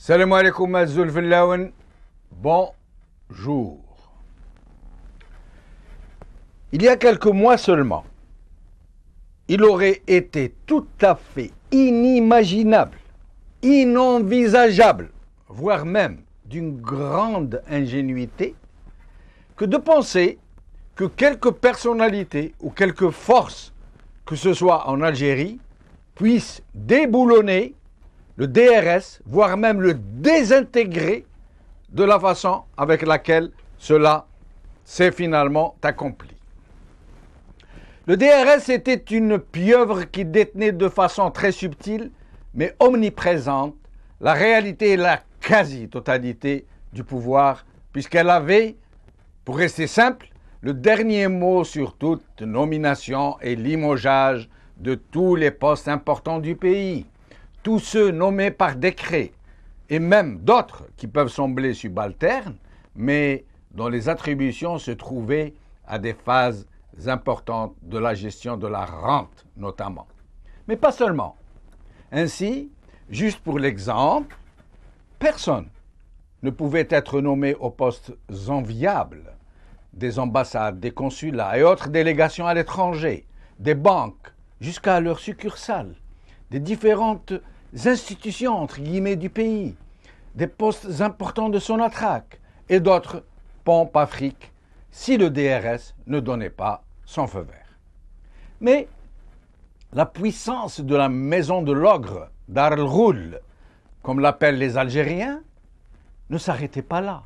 Salam alaikum Azul Fillaoun. Bonjour. Il y a quelques mois seulement, il aurait été tout à fait inimaginable, inenvisageable, voire même d'une grande ingénuité, que de penser que quelques personnalités ou quelques forces, que ce soit en Algérie, puissent déboulonner le DRS, voire même le désintégrer de la façon avec laquelle cela s'est finalement accompli. Le DRS était une pieuvre qui détenait de façon très subtile, mais omniprésente, la réalité et la quasi-totalité du pouvoir, puisqu'elle avait, pour rester simple, le dernier mot sur toute nomination et limogeage de tous les postes importants du pays, tous ceux nommés par décret, et même d'autres qui peuvent sembler subalternes, mais dont les attributions se trouvaient à des phases importantes de la gestion de la rente notamment. Mais pas seulement. Ainsi, juste pour l'exemple, personne ne pouvait être nommé aux postes enviables des ambassades, des consulats et autres délégations à l'étranger, des banques, jusqu'à leurs succursales, des différentes institutions, entre guillemets, du pays, des postes importants de Sonatrach et d'autres pompes Afrique, si le DRS ne donnait pas son feu vert. Mais la puissance de la maison de l'ogre Dar el-Ghul, comme l'appellent les Algériens, ne s'arrêtait pas là.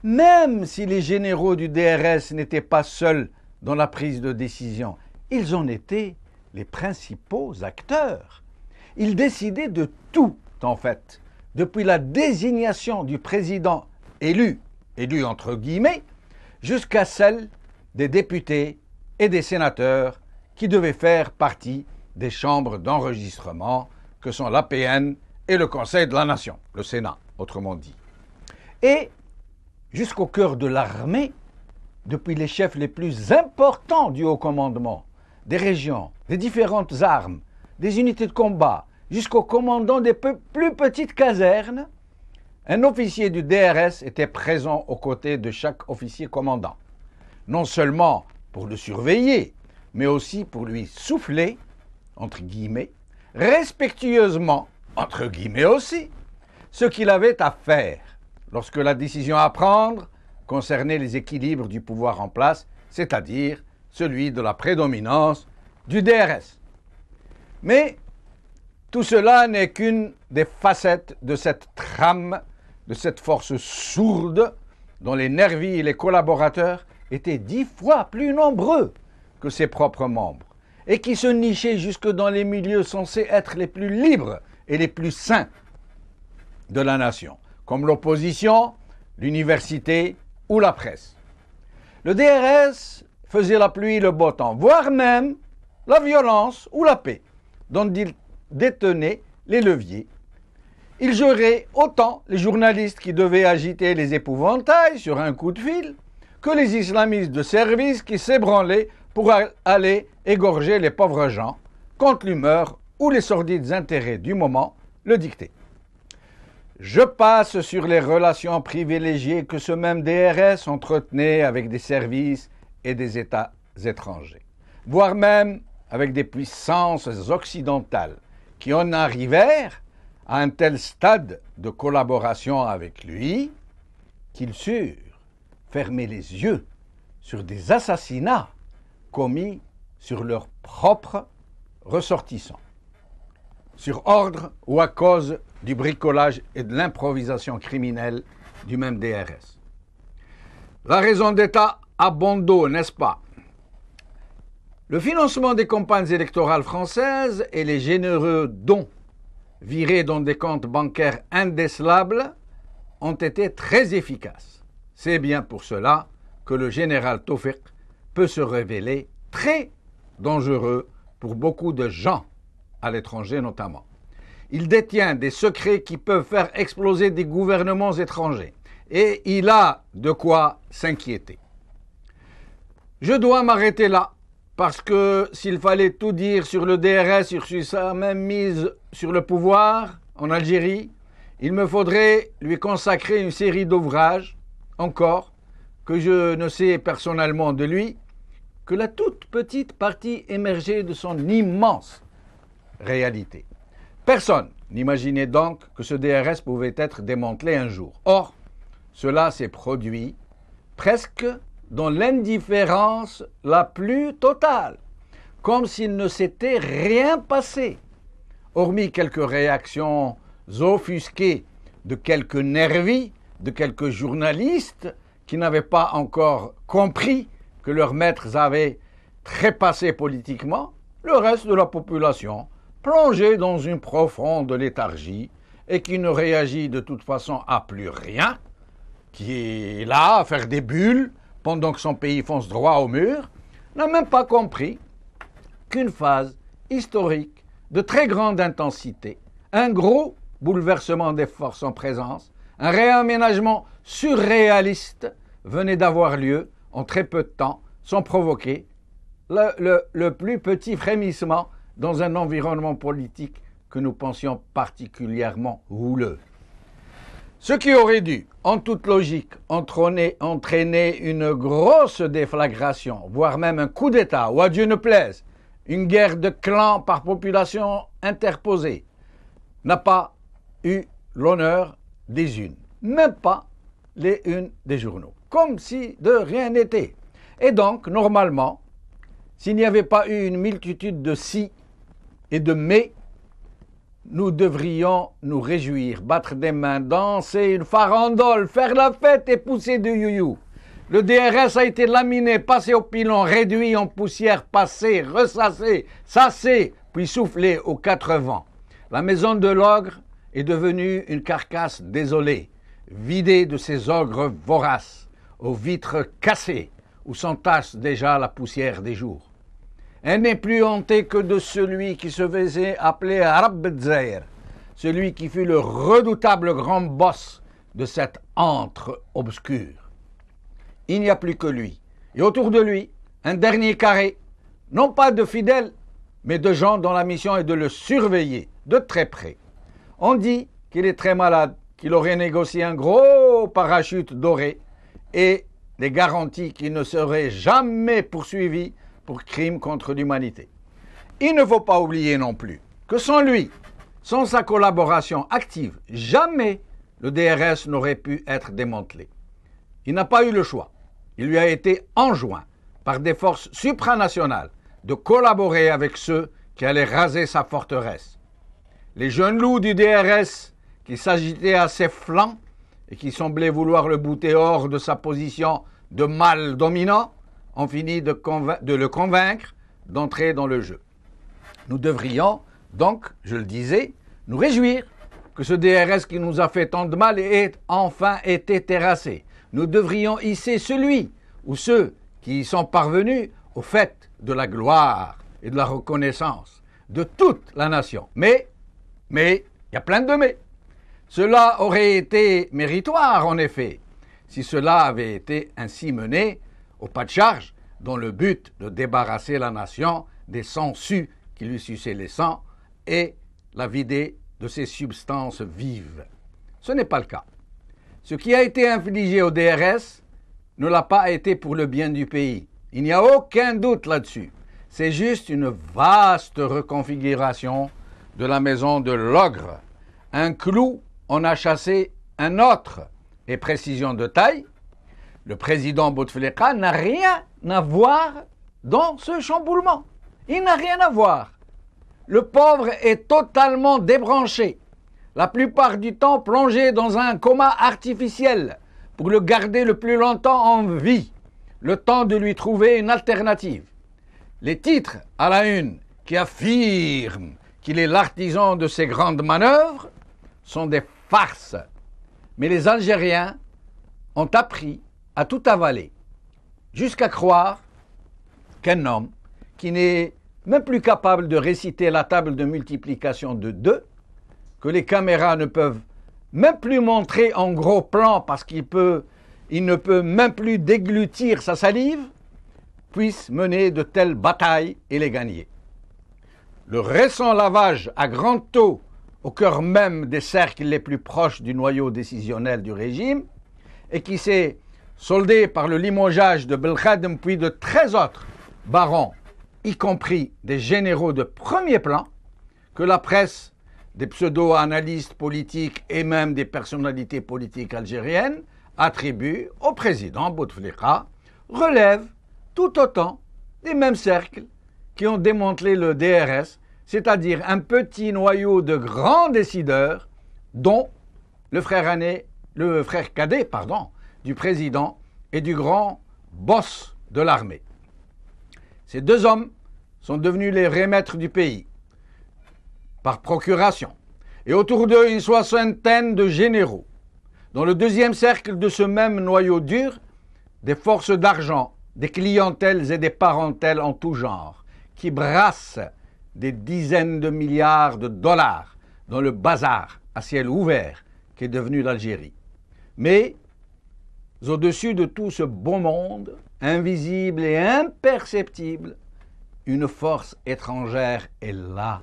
Même si les généraux du DRS n'étaient pas seuls dans la prise de décision, ils en étaient les principaux acteurs. Ils décidaient de tout, en fait, depuis la désignation du président élu entre guillemets, jusqu'à celle des députés et des sénateurs qui devaient faire partie des chambres d'enregistrement que sont l'APN et le Conseil de la Nation, le Sénat, autrement dit. Et jusqu'au cœur de l'armée, depuis les chefs les plus importants du haut commandement, des régions, des différentes armes, des unités de combat, jusqu'au commandant des plus petites casernes, un officier du DRS était présent aux côtés de chaque officier commandant. Non seulement pour le surveiller, mais aussi pour lui souffler, entre guillemets, respectueusement, entre guillemets aussi, ce qu'il avait à faire lorsque la décision à prendre concernait les équilibres du pouvoir en place, c'est-à-dire celui de la prédominance du DRS. Mais tout cela n'est qu'une des facettes de cette trame, de cette force sourde dont les nervis et les collaborateurs étaient 10 fois plus nombreux que ses propres membres et qui se nichaient jusque dans les milieux censés être les plus libres et les plus sains de la nation, comme l'opposition, l'université ou la presse. Le DRS faisait la pluie et le beau temps, voire même la violence ou la paix, dont il détenait les leviers. Il gérait autant les journalistes qui devaient agiter les épouvantails sur un coup de fil que les islamistes de service qui s'ébranlaient pour aller égorger les pauvres gens quand l'humeur ou les sordides intérêts du moment le dictaient. Je passe sur les relations privilégiées que ce même DRS entretenait avec des services et des États étrangers, voire même avec des puissances occidentales qui en arrivèrent à un tel stade de collaboration avec lui qu'ils surent fermer les yeux sur des assassinats commis sur leurs propres ressortissants, sur ordre ou à cause du bricolage et de l'improvisation criminelle du même DRS. La raison d'État a bon dos, n'est-ce pas? Le financement des campagnes électorales françaises et les généreux dons virés dans des comptes bancaires indécelables ont été très efficaces. C'est bien pour cela que le général Tawfiq peut se révéler très dangereux pour beaucoup de gens, à l'étranger notamment. Il détient des secrets qui peuvent faire exploser des gouvernements étrangers et il a de quoi s'inquiéter. Je dois m'arrêter là. Parce que s'il fallait tout dire sur le DRS, sur sa même mise sur le pouvoir en Algérie, il me faudrait lui consacrer une série d'ouvrages, encore, que je ne sais personnellement de lui que la toute petite partie émergée de son immense réalité. Personne n'imaginait donc que ce DRS pouvait être démantelé un jour. Or, cela s'est produit presque dans l'indifférence la plus totale, comme s'il ne s'était rien passé, hormis quelques réactions offusquées de quelques nervis, de quelques journalistes qui n'avaient pas encore compris que leurs maîtres avaient trépassé politiquement. Le reste de la population, plongée dans une profonde léthargie et qui ne réagit de toute façon à plus rien, qui est là à faire des bulles pendant que son pays fonce droit au mur, n'a même pas compris qu'une phase historique de très grande intensité, un gros bouleversement des forces en présence, un réaménagement surréaliste venait d'avoir lieu en très peu de temps, sans provoquer le plus petit frémissement dans un environnement politique que nous pensions particulièrement houleux. Ce qui aurait dû, en toute logique, entraîner une grosse déflagration, voire même un coup d'État, ou à Dieu ne plaise, une guerre de clans par population interposée, n'a pas eu l'honneur des unes, même pas les unes des journaux, comme si de rien n'était. Et donc, normalement, s'il n'y avait pas eu une multitude de si et de mais, nous devrions nous réjouir, battre des mains, danser une farandole, faire la fête et pousser du you-you. Le DRS a été laminé, passé au pilon, réduit en poussière, passé, ressassé, sassé, puis soufflé aux quatre vents. La maison de l'ogre est devenue une carcasse désolée, vidée de ses ogres voraces, aux vitres cassées, où s'entasse déjà la poussière des jours. Elle n'est plus hantée que de celui qui se faisait appeler Arab Zair, celui qui fut le redoutable grand boss de cette antre obscure. Il n'y a plus que lui, et autour de lui, un dernier carré, non pas de fidèles, mais de gens dont la mission est de le surveiller de très près. On dit qu'il est très malade, qu'il aurait négocié un gros parachute doré et des garanties qu'il ne serait jamais poursuivi pour crime contre l'humanité. Il ne faut pas oublier non plus que sans lui, sans sa collaboration active, jamais le DRS n'aurait pu être démantelé. Il n'a pas eu le choix. Il lui a été enjoint par des forces supranationales de collaborer avec ceux qui allaient raser sa forteresse. Les jeunes loups du DRS qui s'agitaient à ses flancs et qui semblaient vouloir le bouter hors de sa position de mâle dominant ont fini de le convaincre d'entrer dans le jeu. Nous devrions donc, je le disais, nous réjouir que ce DRS qui nous a fait tant de mal ait enfin été terrassé. Nous devrions hisser celui ou ceux qui y sont parvenus au fait de la gloire et de la reconnaissance de toute la nation. Mais, il y a plein de mais. Cela aurait été méritoire, en effet, si cela avait été ainsi mené au pas de charge, dans le but de débarrasser la nation des sangsues qui lui suçaient les sangs et la vider de ses substances vives. Ce n'est pas le cas. Ce qui a été infligé au DRS ne l'a pas été pour le bien du pays. Il n'y a aucun doute là-dessus. C'est juste une vaste reconfiguration de la maison de l'ogre. Un clou en a chassé un autre. Et précision de taille, le président Bouteflika n'a rien à voir dans ce chamboulement. Il n'a rien à voir. Le pauvre est totalement débranché, la plupart du temps plongé dans un coma artificiel pour le garder le plus longtemps en vie, le temps de lui trouver une alternative. Les titres à la une qui affirment qu'il est l'artisan de ces grandes manœuvres sont des farces. Mais les Algériens ont appris à tout avaler, jusqu'à croire qu'un homme qui n'est même plus capable de réciter la table de multiplication de 2, que les caméras ne peuvent même plus montrer en gros plan parce qu'il ne peut même plus déglutir sa salive, puisse mener de telles batailles et les gagner. Le récent lavage à grand taux au cœur même des cercles les plus proches du noyau décisionnel du régime, et qui s'est soldé par le limogeage de Belkhadem puis de 13 autres barons, y compris des généraux de premier plan, que la presse, des pseudo-analystes politiques et même des personnalités politiques algériennes attribuent au président Bouteflika, relève tout autant des mêmes cercles qui ont démantelé le DRS, c'est-à-dire un petit noyau de grands décideurs dont le frère cadet du président et du grand boss de l'armée. Ces deux hommes sont devenus les remaîtres du pays par procuration, et autour d'eux une soixantaine de généraux. Dans le deuxième cercle de ce même noyau dur, des forces d'argent, des clientèles et des parentèles en tout genre, qui brassent des dizaines de milliards de dollars dans le bazar à ciel ouvert qu'est devenu l'Algérie. Mais au-dessus de tout ce beau monde, invisible et imperceptible, une force étrangère est là,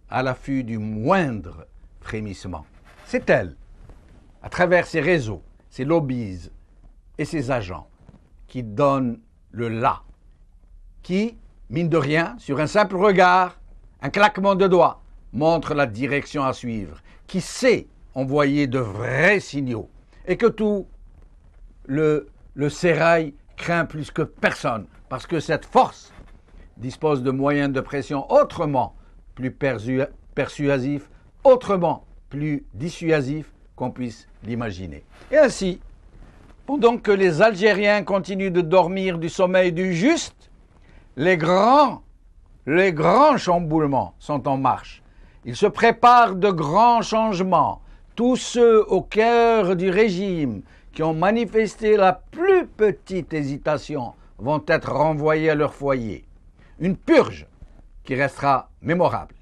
à l'affût du moindre frémissement. C'est elle, à travers ses réseaux, ses lobbies et ses agents, qui donne le là, qui, mine de rien, sur un simple regard, un claquement de doigts, montre la direction à suivre, qui sait envoyer de vrais signaux, et que tout le sérail craint plus que personne, parce que cette force dispose de moyens de pression autrement plus persuasifs, autrement plus dissuasifs qu'on puisse l'imaginer. Et ainsi, pendant que les Algériens continuent de dormir du sommeil du juste, les grands chamboulements sont en marche. Il se prépare de grands changements. Tous ceux au cœur du régime qui ont manifesté la plus petite hésitation vont être renvoyés à leur foyer. Une purge qui restera mémorable.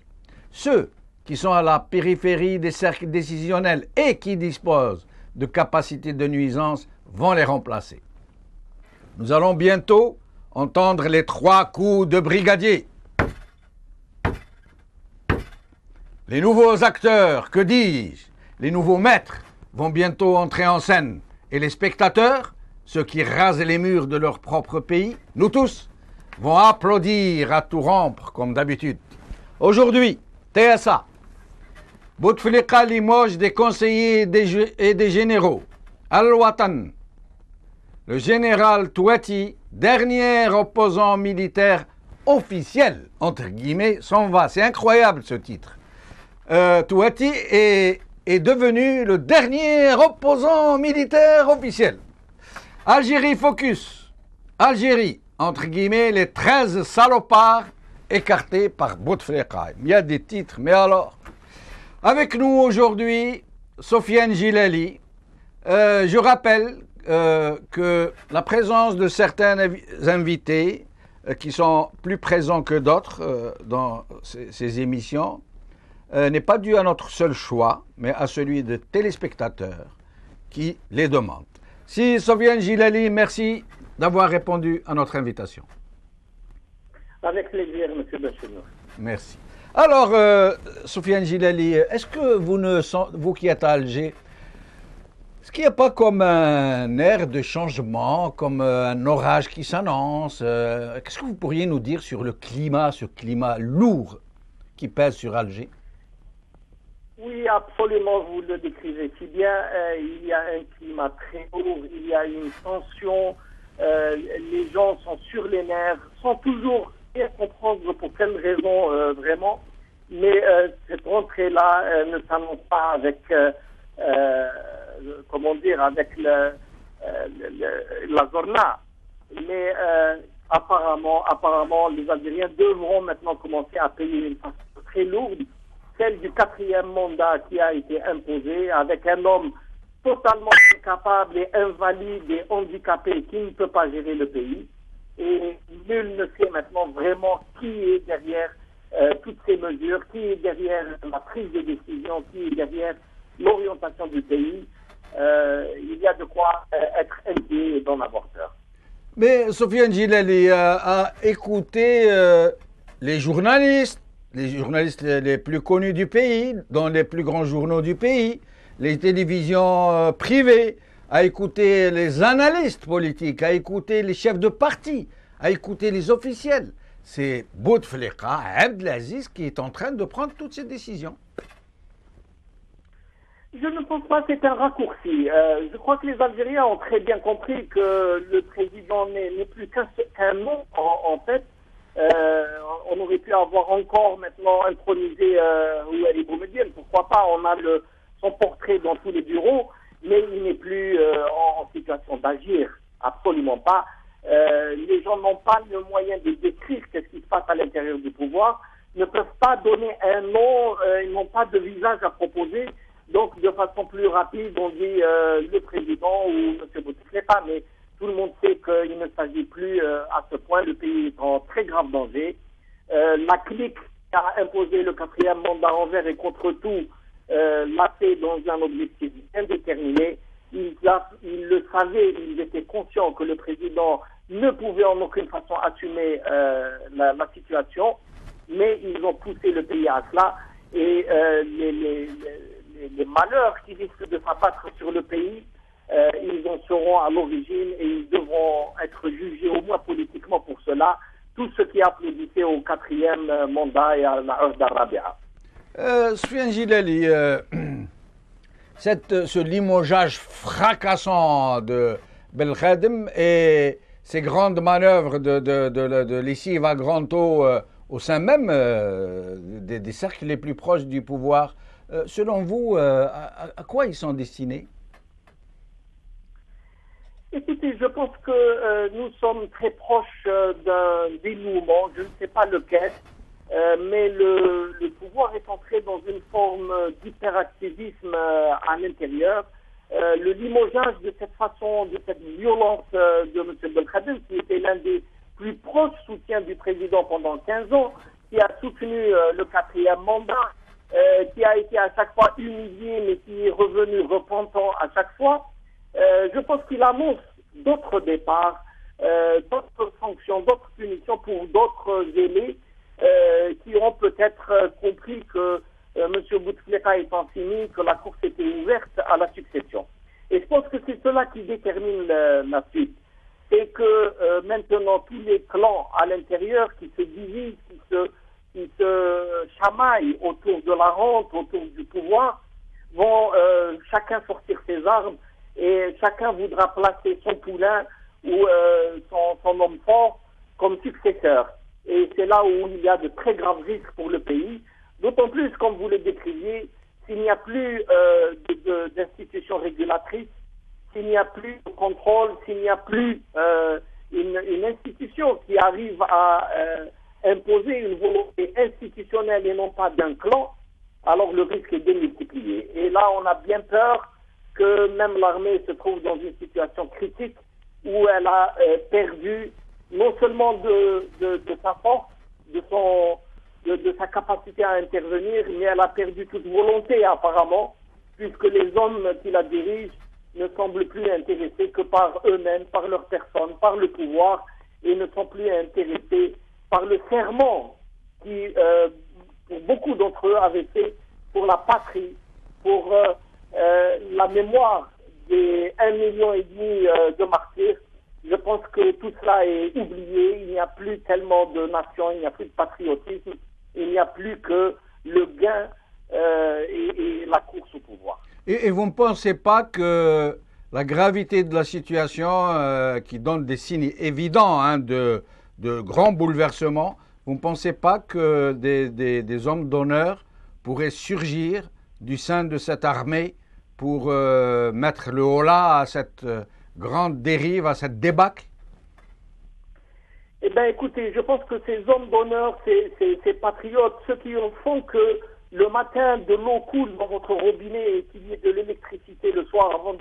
Ceux qui sont à la périphérie des cercles décisionnels et qui disposent de capacités de nuisance vont les remplacer. Nous allons bientôt entendre les 3 coups de brigadier. Les nouveaux acteurs, que dis-je, les nouveaux maîtres vont bientôt entrer en scène. Et les spectateurs, ceux qui rasent les murs de leur propre pays, nous tous, vont applaudir à tout rompre comme d'habitude. Aujourd'hui, TSA, Bouteflika limoge des conseillers et des généraux. Al-Watan, le général Touati, dernier opposant militaire officiel, entre guillemets, s'en va. C'est incroyable ce titre. Touati est devenu le dernier opposant militaire officiel. Algérie Focus. Algérie, entre guillemets, les 13 salopards écartés par Bouteflika. Il y a des titres, mais alors. Avec nous aujourd'hui, Sofiane Gilali. Je rappelle que la présence de certains invités qui sont plus présents que d'autres dans ces émissions n'est pas due à notre seul choix, mais à celui de téléspectateurs qui les demandent. Si Sofiane Gilali, merci d'avoir répondu à notre invitation. Avec plaisir, M. Bachinour. Merci. Alors, Sofiane Gilali, est-ce que vous qui êtes à Alger, est-ce qu'il n'y a pas comme un air de changement, comme un orage qui s'annonce? Qu'est-ce que vous pourriez nous dire sur le climat, ce climat lourd qui pèse sur Alger? Oui, absolument, vous le décrivez si bien. Il y a un climat très lourd, il y a une tension, les gens sont sur les nerfs, sans toujours bien comprendre pour quelle raison vraiment, mais cette rentrée-là ne s'annonce pas avec, avec la Zorna. Mais apparemment, les Algériens devront maintenant commencer à payer une facture très lourde, celle du 4e mandat qui a été imposé, avec un homme totalement incapable et invalide et handicapé qui ne peut pas gérer le pays. Et nul ne sait maintenant vraiment qui est derrière toutes ces mesures, qui est derrière la prise de décision, qui est derrière l'orientation du pays. Il y a de quoi être inquiet et d'en avoir peur. Mais Sofiane Gilali a écouté les journalistes, les journalistes les plus connus du pays, dans les plus grands journaux du pays, les télévisions privées, à écouter les analystes politiques, à écouter les chefs de parti, à écouter les officiels. C'est Bouteflika Abdelaziz qui est en train de prendre toutes ces décisions. Je ne pense pas que c'est un raccourci. Je crois que les Algériens ont très bien compris que le président n'est plus qu'un nom, en fait. On aurait pu avoir encore maintenant intronisé Ouali Boumediene. Pourquoi pas? On a son portrait dans tous les bureaux, mais il n'est plus en situation d'agir. Absolument pas. Les gens n'ont pas le moyen de décrire ce qui se passe à l'intérieur du pouvoir, ne peuvent pas donner un nom, ils n'ont pas de visage à proposer. Donc, de façon plus rapide, on dit le président ou M. Bouteflika, mais tout le monde sait qu'il ne s'agit plus à ce point. Le pays est en très grave danger. La clique qui a imposé le 4e mandat envers et contre tout l'a fait dans un objectif bien déterminé. Ils le savaient, ils étaient conscients que le président ne pouvait en aucune façon assumer la situation, mais ils ont poussé le pays à cela. Et les malheurs qui risquent de s'abattre sur le pays, ils en seront à l'origine et ils devront être jugés au moins politiquement pour cela. Tout ce qui applaudissait au 4e mandat et à la Horde d'Arabia. Soufiane Jilali, ce limogeage fracassant de Belkhadem et ces grandes manœuvres de lessive à grand eau au sein même des cercles les plus proches du pouvoir, selon vous, à quoi ils sont destinés? Écoutez, je pense que nous sommes très proches d'un dénouement, je ne sais pas lequel, mais le pouvoir est entré dans une forme d'hyperactivisme à l'intérieur. Le limogeage de cette façon, de cette violence de M. Belkhadem, qui était l'un des plus proches soutiens du président pendant 15 ans, qui a soutenu le 4e mandat, qui a été à chaque fois humilié, mais qui est revenu repentant à chaque fois. Je pense qu'il annonce d'autres départs, d'autres sanctions, d'autres punitions pour d'autres aînés qui ont peut-être compris que M. Bouteflika étant fini, que la course était ouverte à la succession. Et je pense que c'est cela qui détermine la suite. C'est que maintenant tous les clans à l'intérieur qui se divisent, qui se chamaillent autour de la rente, autour du pouvoir, vont chacun sortir ses armes et chacun voudra placer son poulain ou son homme fort comme successeur. Et c'est là où il y a de très graves risques pour le pays, d'autant plus, comme vous le décriviez, s'il n'y a plus d'institutions régulatrices, s'il n'y a plus de contrôle, s'il n'y a plus une institution qui arrive à imposer une volonté institutionnelle et non pas d'un clan, alors le risque est démultiplié. Et là, on a bien peur que même l'armée se trouve dans une situation critique où elle a perdu non seulement de sa force, de sa capacité à intervenir, mais elle a perdu toute volonté apparemment, puisque les hommes qui la dirigent ne semblent plus intéressés que par eux-mêmes, par leur personne, par le pouvoir, et ne sont plus intéressés par le serment qui, pour beaucoup d'entre eux, avaient fait pour la patrie, pour la mémoire des 1,5 million de martyrs. Je pense que tout cela est oublié, il n'y a plus tellement de nations, il n'y a plus de patriotisme, il n'y a plus que le gain et la course au pouvoir. Et vous ne pensez pas que la gravité de la situation qui donne des signes évidents de grands bouleversements, vous ne pensez pas que des hommes d'honneur pourraient surgir du sein de cette armée pour mettre le holà à cette grande dérive, à cette débâcle? Eh bien, écoutez, je pense que ces hommes d'honneur, ces patriotes, ceux qui en font que le matin, de l'eau coule dans votre robinet et qu'il y ait de l'électricité le soir avant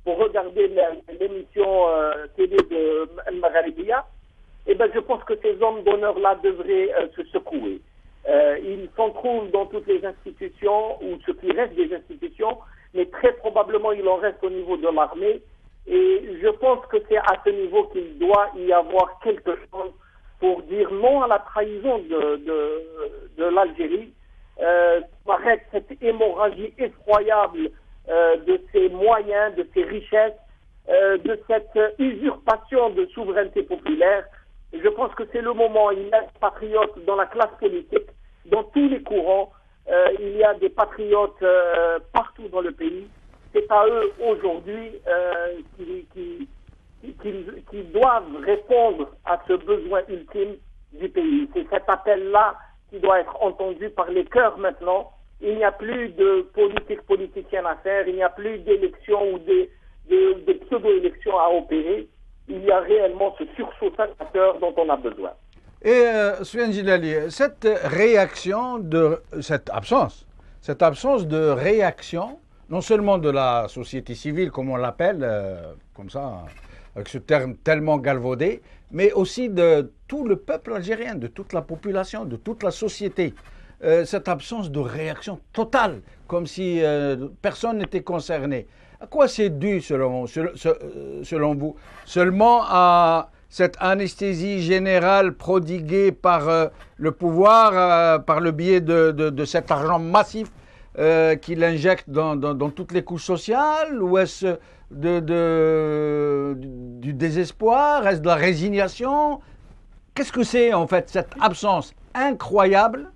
pour regarder l'émission télé de Al-Magharibiya, eh bien, je pense que ces hommes d'honneur-là devraient se secouer. Ils s'en trouvent dans toutes les institutions, ou ce qui reste des institutions, mais très probablement il en reste au niveau de l'armée. Et je pense que c'est à ce niveau qu'il doit y avoir quelque chose pour dire non à la trahison de l'Algérie, arrête cette hémorragie effroyable de ses moyens, de ses richesses, de cette usurpation de souveraineté populaire. Je pense que c'est le moment. Il y a des patriotes dans la classe politique, dans tous les courants. Il y a des patriotes partout dans le pays. C'est à eux aujourd'hui qui doivent répondre à ce besoin ultime du pays. C'est cet appel-là qui doit être entendu par les cœurs maintenant. Il n'y a plus de politique politicienne à faire, il n'y a plus d'élections ou de pseudo-élections à opérer. Il y a réellement ce sursaut salvateur dont on a besoin. Et Soufiane Djilali, cette absence de réaction, non seulement de la société civile, comme on l'appelle, comme ça, avec ce terme tellement galvaudé, mais aussi de tout le peuple algérien, de toute la population, de toute la société. Cette absence de réaction totale, comme si personne n'était concerné. À quoi c'est dû, selon vous? Seulement à cette anesthésie générale prodiguée par le pouvoir, par le biais de cet argent massif qu'il injecte dans toutes les couches sociales? Ou est-ce du désespoir? Est-ce de la résignation? Qu'est-ce que c'est, en fait, cette absence incroyable,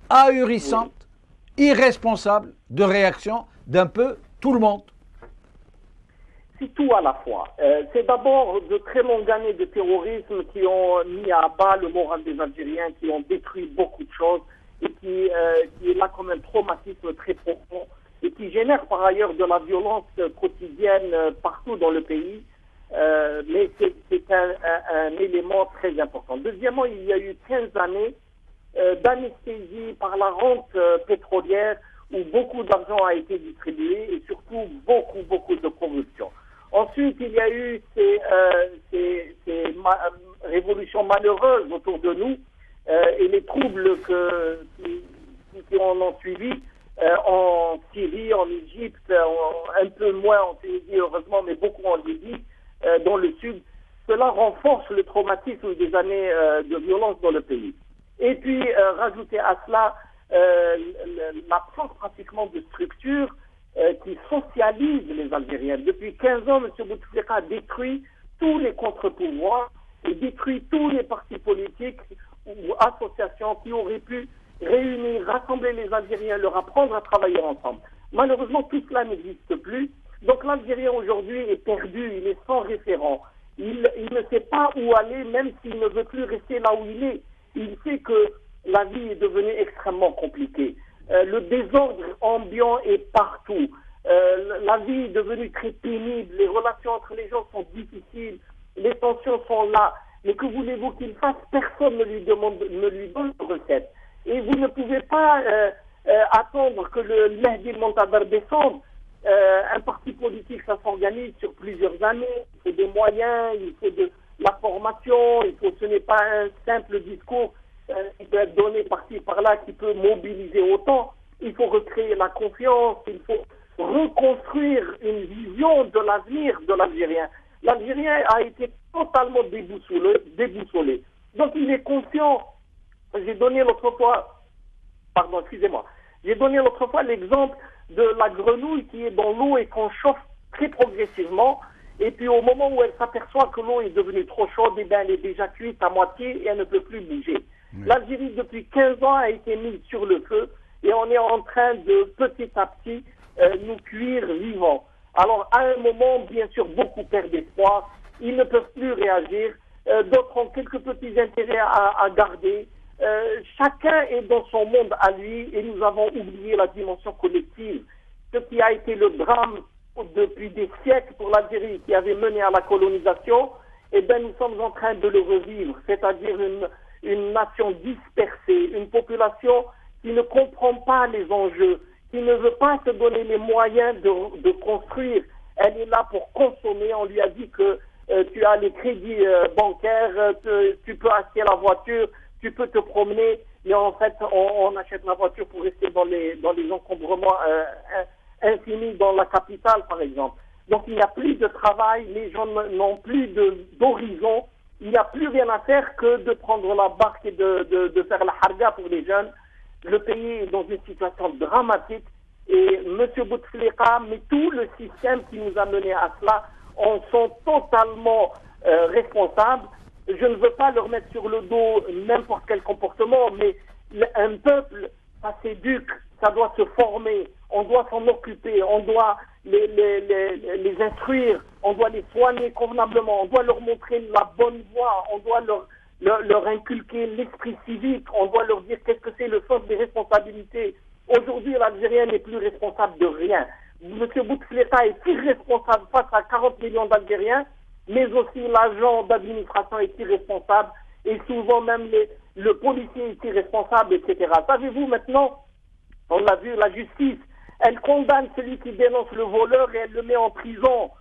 ahurissante, irresponsable de réaction d'un peu tout le monde? C'est tout à la fois. C'est d'abord de très longues années de terrorisme qui ont mis à bas le moral des Algériens, qui ont détruit beaucoup de choses et qui est là comme un traumatisme très profond et qui génère par ailleurs de la violence quotidienne partout dans le pays. Mais c'est un élément très important. Deuxièmement, il y a eu 15 années d'anesthésie par la rente pétrolière où beaucoup d'argent a été distribué et surtout beaucoup de corruption. Ensuite, il y a eu ces révolutions malheureuses autour de nous et les troubles qui en ont suivi en Syrie, en Égypte, un peu moins en Tunisie heureusement, mais beaucoup en Libye, dans le sud. Cela renforce le traumatisme des années de violence dans le pays. Et puis, rajouter à cela l'absence pratiquement de structures qui socialisent les Algériens. Depuis 15 ans, M. Bouteflika a détruit tous les contre-pouvoirs et détruit tous les partis politiques ou associations qui auraient pu réunir, rassembler les Algériens, leur apprendre à travailler ensemble. Malheureusement, tout cela n'existe plus. Donc l'Algérien aujourd'hui est perdu, il est sans référent. Il ne sait pas où aller, même s'il ne veut plus rester là où il est. Il sait que la vie est devenue extrêmement compliquée. Le désordre ambiant est partout. La vie est devenue très pénible. Les relations entre les gens sont difficiles. Les tensions sont là. Mais que voulez-vous qu'il fasse? Personne ne lui donne de recette. Et vous ne pouvez pas attendre que le Mehdi Montadar descende. Un parti politique, ça s'organise sur plusieurs années. Il faut des moyens, il faut de la formation. Ce n'est pas un simple discours qui peut être donné par-ci, par-là, qui peut mobiliser autant. Il faut recréer la confiance, il faut reconstruire une vision de l'avenir de l'Algérien. L'Algérien a été totalement déboussolé. Donc il est conscient. J'ai donné l'autre fois l'exemple de la grenouille qui est dans l'eau et qu'on chauffe très progressivement. Et puis au moment où elle s'aperçoit que l'eau est devenue trop chaude, elle est déjà cuite à moitié et elle ne peut plus bouger. Oui. L'Algérie, depuis 15 ans, a été mise sur le feu et on est en train de, petit à petit, nous cuire vivants. Alors, à un moment, bien sûr, beaucoup perdent espoir. Ils ne peuvent plus réagir. D'autres ont quelques petits intérêts à garder. Chacun est dans son monde à lui et nous avons oublié la dimension collective. Ce qui a été le drame depuis des siècles pour l'Algérie qui avait mené à la colonisation, nous sommes en train de le revivre, c'est-à-dire une nation dispersée, une population qui ne comprend pas les enjeux, qui ne veut pas se donner les moyens de construire. Elle est là pour consommer. On lui a dit que tu as les crédits bancaires, tu peux acheter la voiture, tu peux te promener, mais en fait, on achète la voiture pour rester dans les encombrements infinis dans la capitale, par exemple. Donc, il n'y a plus de travail, les gens n'ont plus d'horizon, il n'y a plus rien à faire que de prendre la barque et de faire la harga pour les jeunes. Le pays est dans une situation dramatique et M. Bouteflika, mais tout le système qui nous a menés à cela, en sont totalement responsables. Je ne veux pas leur mettre sur le dos n'importe quel comportement, mais un peuple, ça s'éduque, ça doit se former, on doit s'en occuper, on doit les instruire, on doit les soigner convenablement, on doit leur montrer la bonne voie, on doit leur inculquer l'esprit civique, on doit leur dire qu'est-ce que c'est le sens des responsabilités. Aujourd'hui, l'Algérien n'est plus responsable de rien. M. Bouteflika est irresponsable face à 40 millions d'Algériens, mais aussi l'agent d'administration est irresponsable, et souvent même le policier est irresponsable, etc. Savez-vous maintenant, on l'a vu, la justice, elle condamne celui qui dénonce le voleur et elle le met en prison.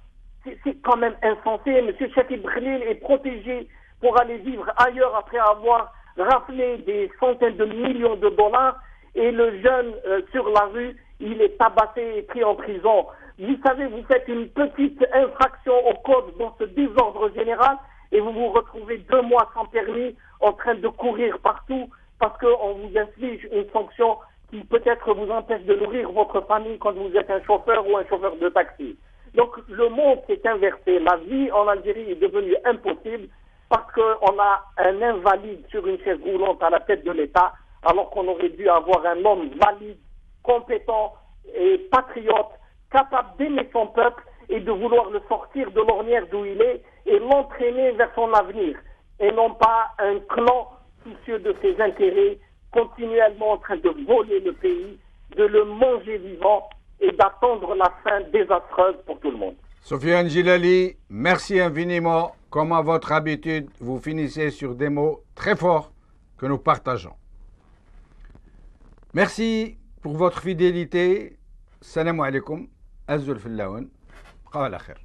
C'est quand même insensé. M. Chakib Khalil est protégé pour aller vivre ailleurs après avoir raflé des centaines de millions de dollars, et le jeune sur la rue, il est tabassé et pris en prison. Vous savez, vous faites une petite infraction au code dans ce désordre général et vous vous retrouvez 2 mois sans permis en train de courir partout parce qu'on vous inflige une sanction qui peut-être vous empêche de nourrir votre famille quand vous êtes un chauffeur ou un chauffeur de taxi. Donc le monde s'est inversé. La vie en Algérie est devenue impossible parce qu'on a un invalide sur une chaise roulante à la tête de l'État, alors qu'on aurait dû avoir un homme valide, compétent et patriote, capable d'aimer son peuple et de vouloir le sortir de l'ornière d'où il est et l'entraîner vers son avenir, et non pas un clan soucieux de ses intérêts, continuellement en train de voler le pays, de le manger vivant et d'attendre la fin désastreuse pour tout le monde. Sofiane Djilali, merci infiniment. Comme à votre habitude, vous finissez sur des mots très forts que nous partageons. Merci pour votre fidélité. Salam alaikum. Azul fillaoun. Qala khair.